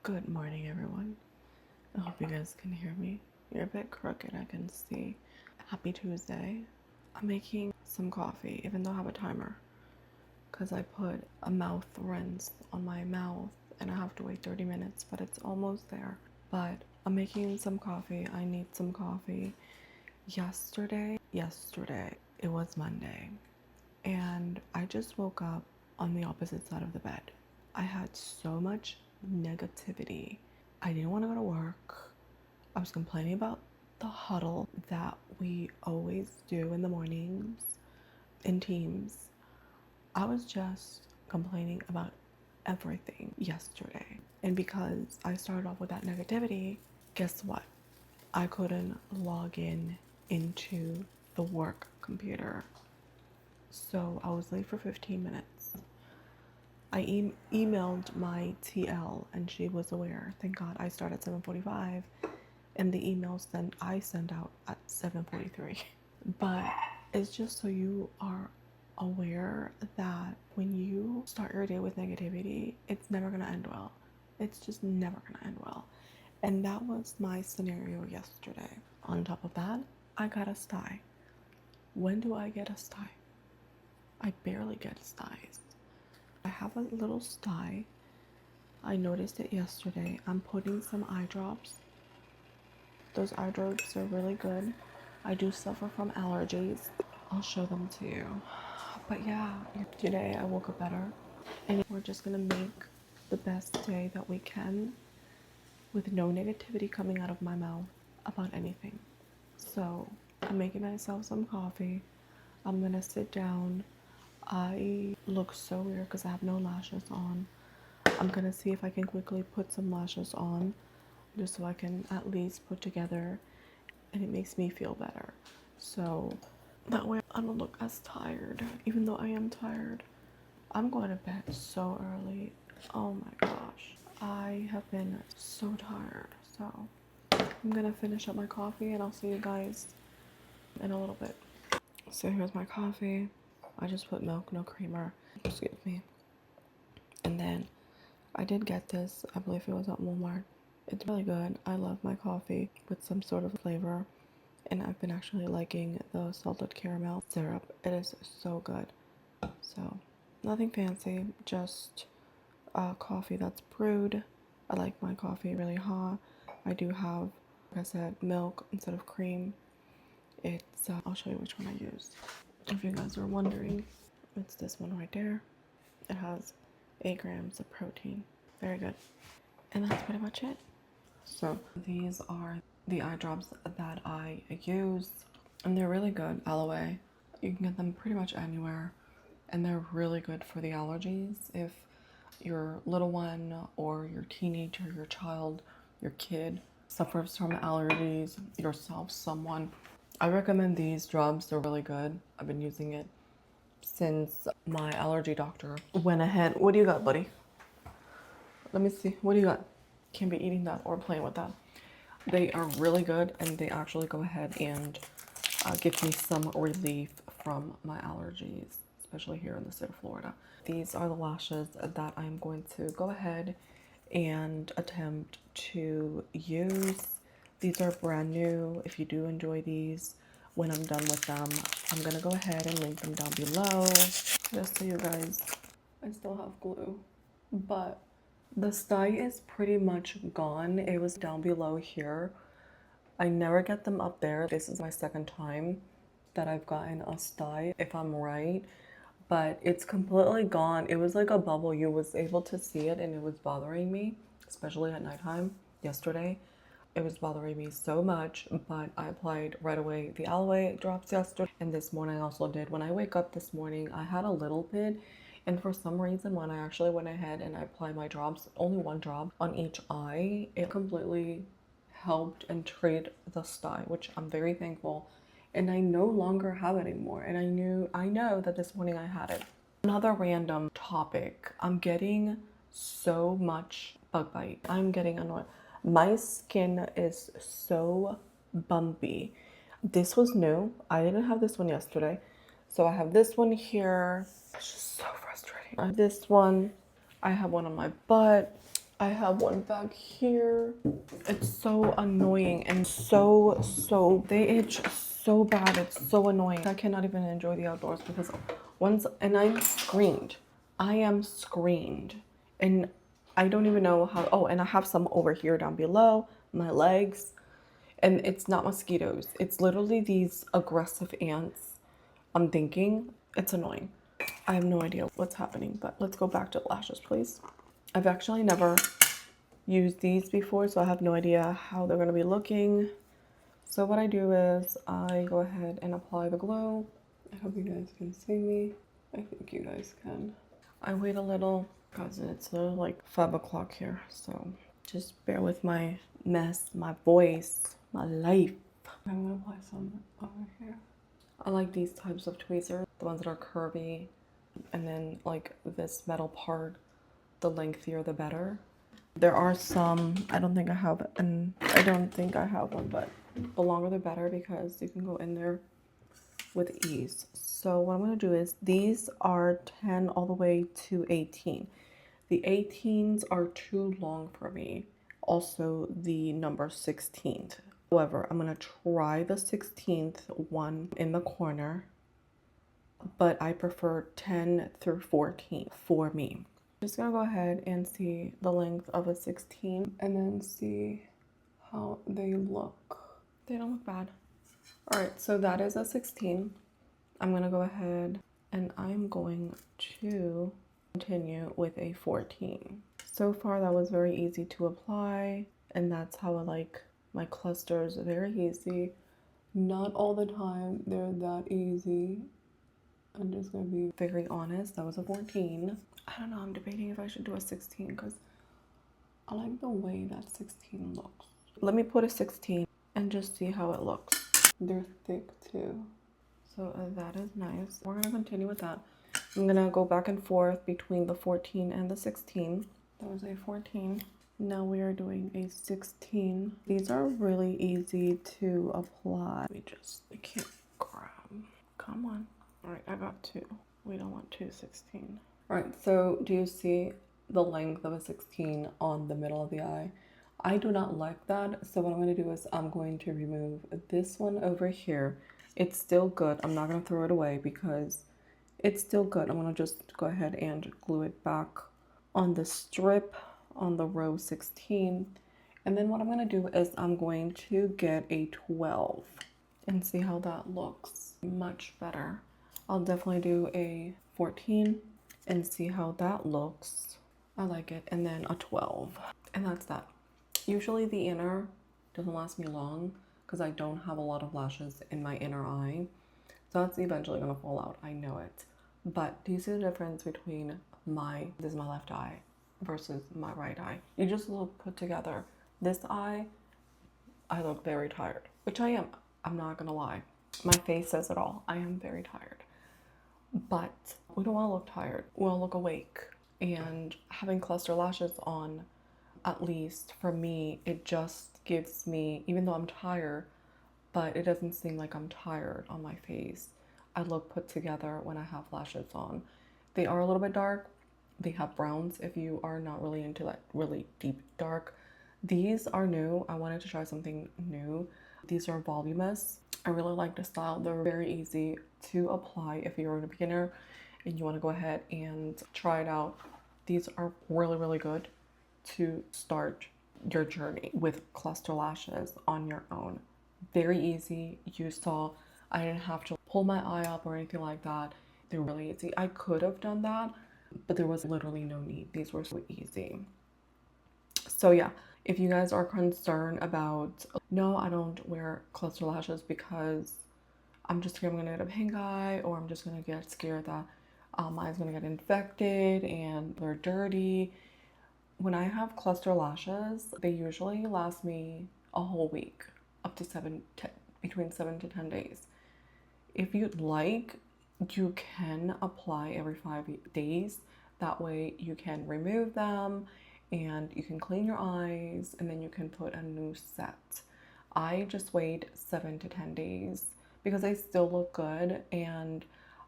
Good morning, everyone. I hope you guys can hear me. You're a bit crooked, I can see. Happy Tuesday. I'm making some coffee, even though I have a timer, because I put a mouth rinse on my mouth and I have to wait 30 minutes, but it's almost there. But I'm making some coffee. I need some coffee. Yesterday, it was Monday, and I just woke up on the opposite side of the bed. I had so much negativity. I didn't want to go to work. I was complaining about the huddle that we always do in the mornings in teams. I was just complaining about everything yesterday. And because I started off with that negativity, guess what? I couldn't log in into the work computer. So I was late for 15 minutes. I emailed my TL and she was aware. Thank God I start at 7:45 and the email I sent out at 7:43. But it's just so you are aware that when you start your day with negativity, it's never gonna end well. It's just never gonna end well. And that was my scenario yesterday. On top of that, I got a sty. When do I get a sty? I barely get sties. I have a little sty. I noticed it yesterday. I'm putting some eye drops. Those eye drops are really good. I do suffer from allergies. I'll show them to you. But yeah, today I woke up better. And we're just gonna make the best day that we can with no negativity coming out of my mouth about anything. So I'm making myself some coffee. I'm gonna sit down. I look so weird because I have no lashes on. I'm gonna see if I can quickly put some lashes on just so I can at least put together, and it makes me feel better. So that way I don't look as tired, even though I am tired. I'm going to bed so early. Oh my gosh. I have been so tired. So I'm gonna finish up my coffee and I'll see you guys in a little bit. So here's my coffee. I just put milk, no creamer. Excuse me. And then I did get this. I believe it was at Walmart. It's really good. I love my coffee with some sort of flavor. And I've been actually liking the salted caramel syrup. It is so good. So nothing fancy, just coffee that's brewed. I like my coffee really hot. I do have, like I said, milk instead of cream. It's, I'll show you which one I use. If you guys are wondering, it's this one right there. It has 8 grams of protein. Very good. And that's pretty much it. So these are the eye drops that I use, and they're really good. Alaways. You can get them pretty much anywhere, and they're really good for the allergies. If your little one or your teenager, your child, your kid suffers from allergies, yourself, someone, I recommend these drops. They're really good. I've been using it since my allergy doctor went ahead. What do you got, buddy? Let me see. What do you got? Can't be eating that or playing with that. They are really good, and they actually go ahead and give me some relief from my allergies, especially here in the state of Florida. These are the lashes that I'm going to go ahead and attempt to use. These are brand new. If you do enjoy these, when I'm done with them, I'm gonna go ahead and link them down below. Just so you guys, I still have glue, but the sty is pretty much gone. It was down below here. I never get them up there. This is my second time that I've gotten a sty, if I'm right. But it's completely gone. It was like a bubble. You was able to see it, and it was bothering me, especially at nighttime yesterday. It was bothering me so much, but I applied right away the Alaways drops yesterday, and this morning I also did. When I wake up this morning, I had a little bit, and for some reason when I actually went ahead and I applied my drops, only one drop on each eye, it completely helped and treated the sty, which I'm very thankful. And I no longer have it anymore. And I know that this morning I had it. Another random topic. I'm getting so much bug bite. I'm getting annoyed. My skin is so bumpy. This was new. I didn't have this one yesterday. So I have this one here. It's just so frustrating. This one. I have one on my butt. I have one back here. It's so annoying and they itch so bad. It's so annoying. I cannot even enjoy the outdoors because and I'm screened. I am screened. And I don't even know how. Oh, and I have some over here down below my legs. And it's not mosquitoes. It's literally these aggressive ants. I'm thinking it's annoying. I have no idea what's happening, but let's go back to lashes, please. I've actually never used these before, so I have no idea how they're going to be looking. So what I do is I go ahead and apply the glue. I hope you guys can see me. I think you guys can. I wait a little because it's like 5 o'clock here, so just bear with my mess, my voice, my life. I'm gonna apply some over here. I like these types of tweezers, the ones that are curvy, and then like this metal part, the lengthier the better. There are some, I don't think I have one, but the longer the better because you can go in there with ease. So what I'm gonna do is, these are 10 all the way to 18. The 18s are too long for me. Also the number 16th. However, I'm gonna try the 16th one in the corner, but I prefer 10 through 14 for me. Just gonna go ahead and see the length of a 16 and then see how they look. They don't look bad. All right, so that is a 16. I'm gonna go ahead and I'm going to continue with a 14. So far that was very easy to apply, and that's how I like my clusters. Very easy. Not all the time they're that easy. I'm just gonna be very honest. That was a 14. I don't know, I'm debating if I should do a 16 because I like the way that 16 looks. Let me put a 16 and just see how it looks. They're thick too. So that is nice. We're gonna continue with that. I'm gonna go back and forth between the 14 and the 16. That was a 14. Now we are doing a 16. These are really easy to apply. I can't grab. Come on. All right, I got 2. We don't want 2 16. All right, so do you see the length of a 16 on the middle of the eye? I do not like that, so what I'm going to do is I'm going to remove this one over here. It's still good. I'm not going to throw it away because it's still good. I'm going to just go ahead and glue it back on the strip on the row 16. And then what I'm going to do is I'm going to get a 12 and see how that looks. Much better. I'll definitely do a 14 and see how that looks. I like it. And then a 12. And that's that. Usually the inner doesn't last me long because I don't have a lot of lashes in my inner eye. So that's eventually going to fall out. I know it. But do you see the difference between this is my left eye versus my right eye? You just look put together. This eye, I look very tired, which I am. I'm not going to lie. My face says it all. I am very tired. But we don't want to look tired. We want to look awake. And having cluster lashes on, at least for me, it just gives me, even though I'm tired, but it doesn't seem like I'm tired on my face. I look put together when I have lashes on. They are a little bit dark. They have browns if you are not really into that really deep dark. These are new. I wanted to try something new. These are voluminous. I really like the style. They're very easy to apply if you're a beginner and you want to go ahead and try it out. These are really, really good to start your journey with cluster lashes on your own. Very easy. You saw I didn't have to pull my eye up or anything like that. They're really easy. I could have done that, but there was literally no need. These were so easy. So yeah, if you guys are concerned about, no, I don't wear cluster lashes because I'm just scared I'm gonna get a pink eye, or I'm just gonna get scared that my eye's gonna get infected and they're dirty. When I have cluster lashes, they usually last me a whole week, up to between 7 to 10 days. If you'd like, you can apply every 5 days. That way you can remove them and you can clean your eyes and then you can put a new set. I just wait 7 to 10 days because they still look good, and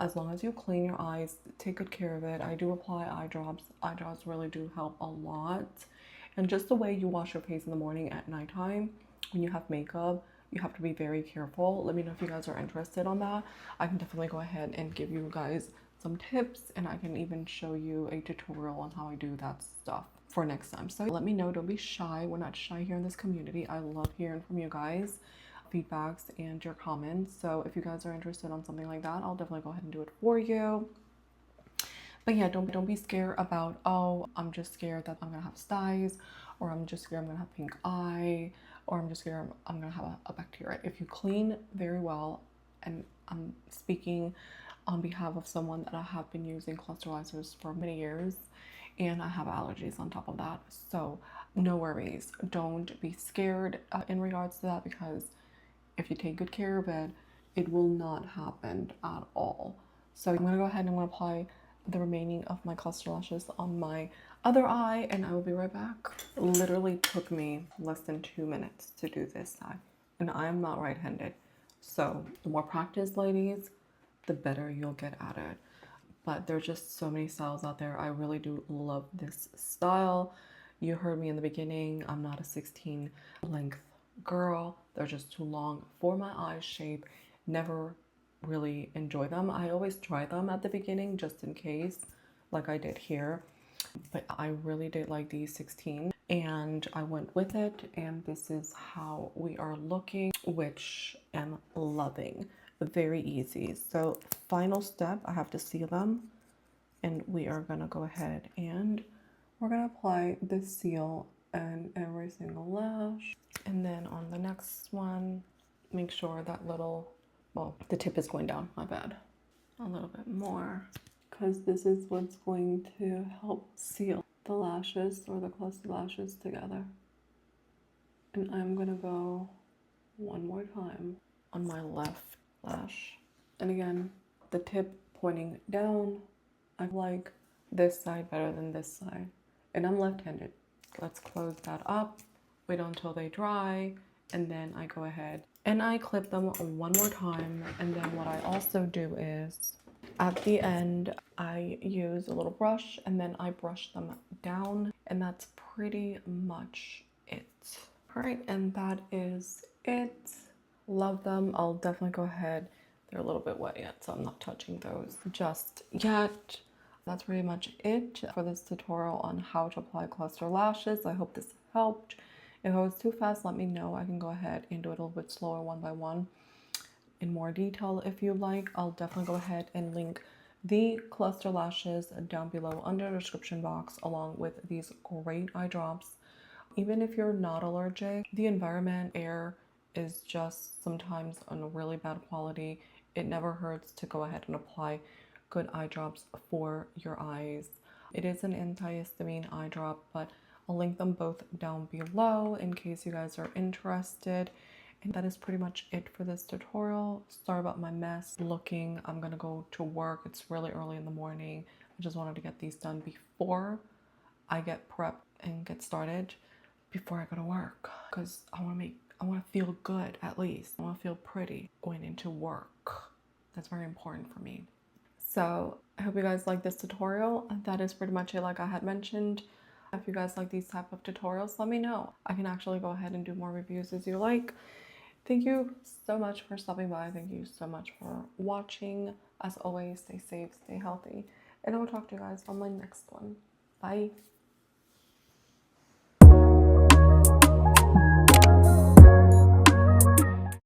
as long as you clean your eyes, take good care of it. I do apply eye drops. Eye drops really do help a lot. And just the way you wash your face in the morning at nighttime when you have makeup, you have to be very careful. Let me know if you guys are interested on that. I can definitely go ahead and give you guys some tips, and I can even show you a tutorial on how I do that stuff for next time. So let me know. Don't be shy. We're not shy here in this community. I love hearing from you guys, feedbacks and your comments. So if you guys are interested on something like that, I'll definitely go ahead and do it for you. But yeah, don't be scared about, oh, I'm just scared that I'm gonna have styes, or I'm just scared I'm gonna have pink eye, or I'm just scared I'm gonna have a bacteria. If you clean very well, and I'm speaking on behalf of someone that I have been using clusterizers for many years, and I have allergies on top of that, so no worries. Don't be scared in regards to that, because if you take good care of it, it will not happen at all. So I'm gonna go ahead and I'm gonna apply the remaining of my cluster lashes on my other eye, and I will be right back. It literally took me less than 2 minutes to do this side, and I am not right-handed. So the more practice, ladies, the better you'll get at it. But there's just so many styles out there. I really do love this style. You heard me in the beginning, I'm not a 16 length girl. They're just too long for my eye shape. Never really enjoy them. I always try them at the beginning just in case, like I did here. But I really did like these 16, and I went with it, and this is how we are looking, which I'm loving. Very easy. So final step, I have to seal them, and we are gonna go ahead and we're gonna apply the seal on every single lash. And then on the next one, make sure that little, well, the tip is going down, my bad. A little bit more, because this is what's going to help seal the lashes, or the cluster lashes, together. And I'm gonna go one more time on my left lash. And again, the tip pointing down. I like this side better than this side. And I'm left-handed. Let's close that up, wait until they dry, and then I go ahead and I clip them one more time. And then what I also do is, at the end, I use a little brush, and then I brush them down, and that's pretty much it. All right, and that is it. Love them. I'll definitely go ahead. They're a little bit wet yet, so I'm not touching those just yet. That's pretty much it for this tutorial on how to apply cluster lashes. I hope this helped. If I was too fast, let me know. I can go ahead and do it a little bit slower, one by one, in more detail if you like. I'll definitely go ahead and link the cluster lashes down below under the description box, along with these great eye drops. Even if you're not allergic, the environment, air, is just sometimes on a really bad quality. It never hurts to go ahead and apply good eye drops for your eyes. It is an antihistamine eye drop, but I'll link them both down below in case you guys are interested. And that is pretty much it for this tutorial. Sorry about my mess looking. I'm gonna go to work. It's really early in the morning. I just wanted to get these done before I get prepped and get started, before I go to work, because I want to feel good. At least I want to feel pretty going into work. That's very important for me. So I hope you guys like this tutorial. That is pretty much it, like I had mentioned. If you guys like these type of tutorials, let me know. I can actually go ahead and do more reviews as you like. Thank you so much for stopping by. Thank you so much for watching. As always, stay safe, stay healthy, and I will talk to you guys on my next one. Bye.